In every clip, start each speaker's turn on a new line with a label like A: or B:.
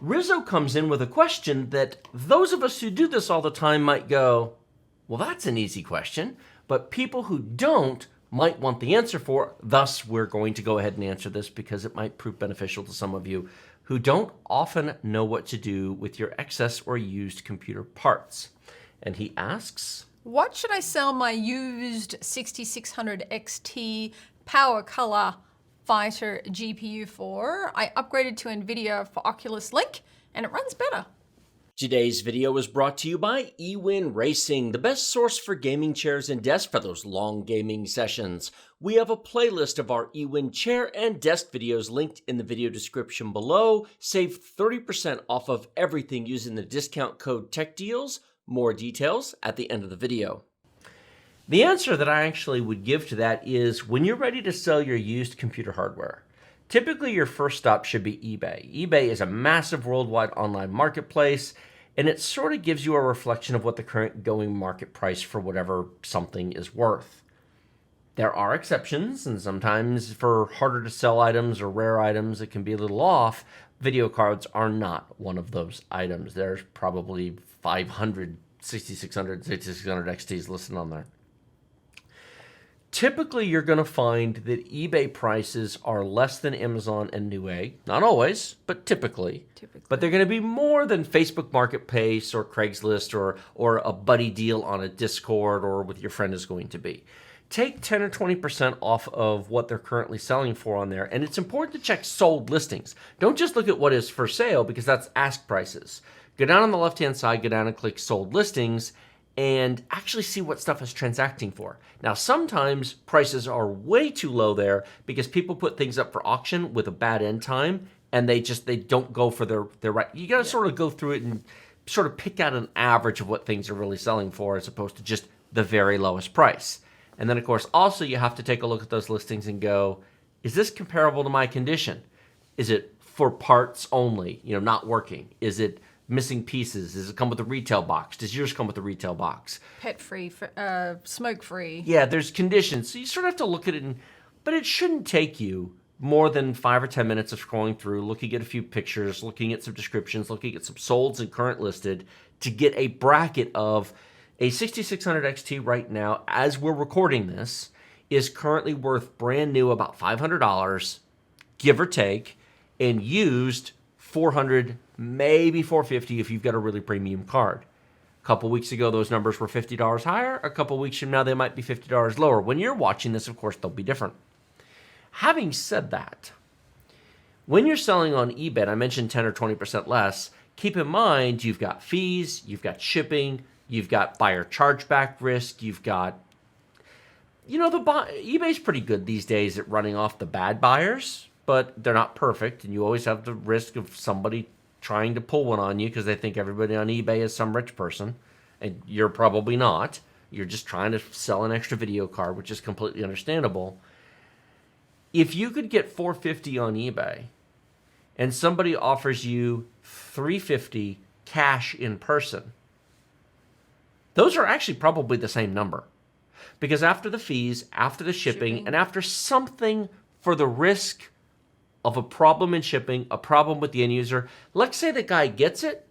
A: Rizzo comes in with a question that those of us who do this all the time might go, well, that's an easy question, but people who don't might want the answer for. Thus, we're going to go ahead and answer this because it might prove beneficial to some of you who don't often know what to do with your excess or used computer parts. And he asks,
B: what should I sell my used 6600 XT Power Color Fighter GPU for? I upgraded to NVIDIA for Oculus Link and it runs better.
A: Today's video was brought to you by Ewin Racing, the best source for gaming chairs and desks for those long gaming sessions. We have a playlist of our Ewin chair and desk videos linked in the video description below. Save 30% off of everything using the discount code TECHDEALS. More details at the end of the video. The answer that I actually would give to that is when you're ready to sell your used computer hardware, typically your first stop should be eBay. eBay is a massive worldwide online marketplace, and it sort of gives you a reflection of what the current going market price for whatever something is worth. There are exceptions, and sometimes for harder to sell items or rare items, it can be a little off. Video cards are not one of those items. There's probably 500 6600 XTs listed on there. Typically, you're going to find that eBay prices are less than Amazon and Newegg. Not always, but typically. But they're going to be more than Facebook Marketplace or Craigslist or a buddy deal on a Discord or with your friend is going to be. Take 10 or 20% off of what they're currently selling for on there. And it's important to check sold listings. Don't just look at what is for sale because that's ask prices. Go down on the left-hand side, go down and click sold listings, and actually see what stuff is transacting for. Now, sometimes prices are way too low there because people put things up for auction with a bad end time, and they don't go for their right. You got to sort of go through it and sort of pick out an average of what things are really selling for as opposed to just the very lowest price. And then, of course, also you have to take a look at those listings and go, is this comparable to my condition? Is it for parts only, not working? Is it missing pieces? Does it come with a retail box? Does yours come with a retail box?
B: Pet-free, smoke-free.
A: Yeah, there's conditions. So you sort of have to look at it, but it shouldn't take you more than 5 or 10 minutes of scrolling through, looking at a few pictures, looking at some descriptions, looking at some solds and current listed to get a bracket of a 6600 XT right now, as we're recording this, is currently worth brand new about $500, give or take, and used $400, maybe $450 if you've got a really premium card. A couple weeks ago, those numbers were $50 higher. A couple weeks from now, they might be $50 lower. When you're watching this, of course, they'll be different. Having said that, when you're selling on eBay, I mentioned 10 or 20% less, keep in mind you've got fees, you've got shipping, you've got buyer chargeback risk, you've got, eBay's pretty good these days at running off the bad buyers, but they're not perfect, and you always have the risk of somebody trying to pull one on you because they think everybody on eBay is some rich person, and you're probably not. You're just trying to sell an extra video card, which is completely understandable. If you could get $450 on eBay, and somebody offers you $350 cash in person, those are actually probably the same number. Because after the fees, after the shipping, and after something for the risk of a problem in shipping, a problem with the end user, let's say the guy gets it,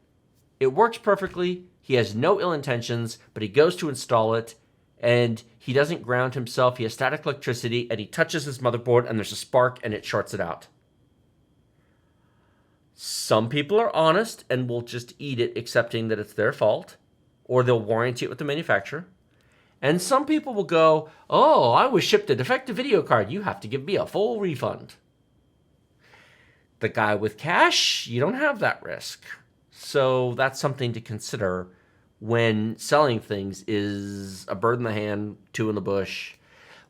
A: it works perfectly, he has no ill intentions, but he goes to install it, and he doesn't ground himself, he has static electricity, and he touches his motherboard, and there's a spark, and it shorts it out. Some people are honest and will just eat it, accepting that it's their fault, or they'll warranty it with the manufacturer. And some people will go, oh, I was shipped a defective video card. You have to give me a full refund. The guy with cash, you don't have that risk. So that's something to consider when selling things is a bird in the hand, two in the bush,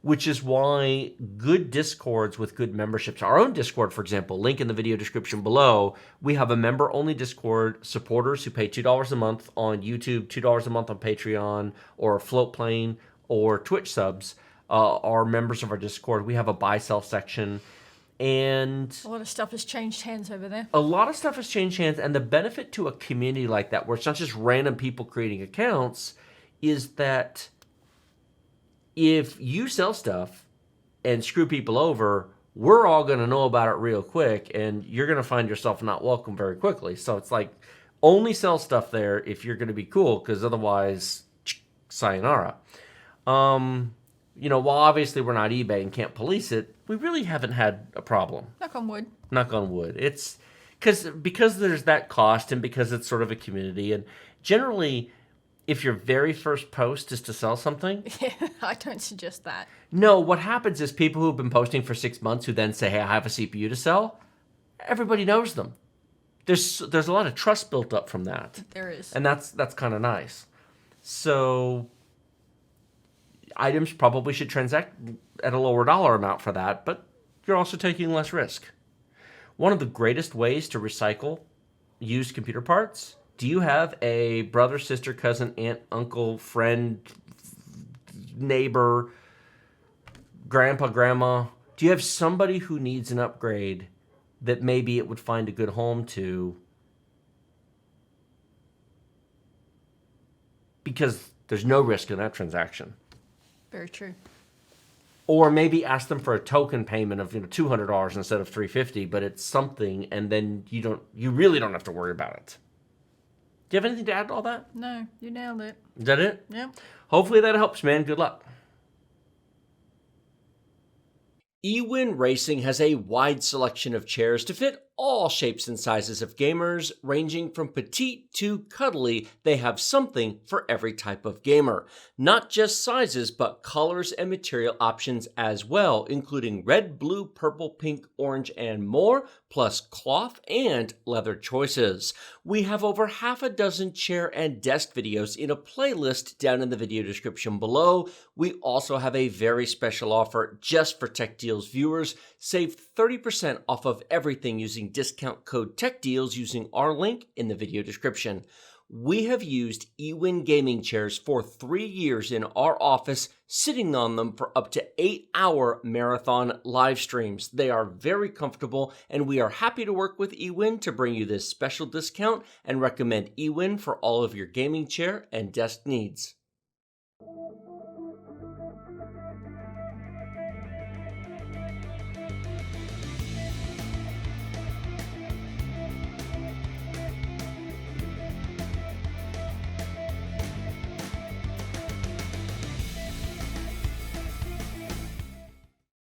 A: which is why good Discords with good memberships, our own Discord, for example, link in the video description below, we have a member-only Discord, supporters who pay $2 a month on YouTube, $2 a month on Patreon, or Floatplane, or Twitch subs, are members of our Discord. We have a buy-sell section, and
B: a lot of stuff has changed hands over there.
A: A lot of stuff has changed hands, and the benefit to a community like that, where it's not just random people creating accounts, is that if you sell stuff and screw people over, we're all going to know about it real quick, and you're going to find yourself not welcome very quickly. So it's like, only sell stuff there if you're going to be cool, because otherwise, sayonara. While obviously we're not eBay and can't police it, we really haven't had a problem.
B: Knock on wood.
A: Knock on wood. It's because there's that cost, and because it's sort of a community, and generally, if your very first post is to sell something,
B: I don't suggest that.
A: No, what happens is people who've been posting for 6 months who then say, "Hey, I have a CPU to sell," everybody knows them. There's a lot of trust built up from that.
B: There is.
A: And that's kind of nice. So items probably should transact at a lower dollar amount for that, but you're also taking less risk. One of the greatest ways to recycle used computer parts, do you have a brother, sister, cousin, aunt, uncle, friend, neighbor, grandpa, grandma? Do you have somebody who needs an upgrade that maybe it would find a good home to? Because there's no risk in that transaction.
B: Very true.
A: Or maybe ask them for a token payment of $200 instead of $350, but it's something, and then you really don't have to worry about it. Do you have anything to add to all that?
B: No, you nailed it.
A: Is that it?
B: Yep.
A: Hopefully that helps, man. Good luck. Ewin Racing has a wide selection of chairs to fit all shapes and sizes of gamers, ranging from petite to cuddly. They have something for every type of gamer. Not just sizes, but colors and material options as well, including red, blue, purple, pink, orange, and more, plus cloth and leather choices. We have over half a dozen chair and desk videos in a playlist down in the video description below. We also have a very special offer just for Tech Deals viewers. Save 30% off of everything using discount code TechDeals using our link in the video description. We have used Ewin gaming chairs for 3 years in our office, sitting on them for up to 8-hour marathon live streams. They are very comfortable, and we are happy to work with Ewin to bring you this special discount and recommend Ewin for all of your gaming chair and desk needs.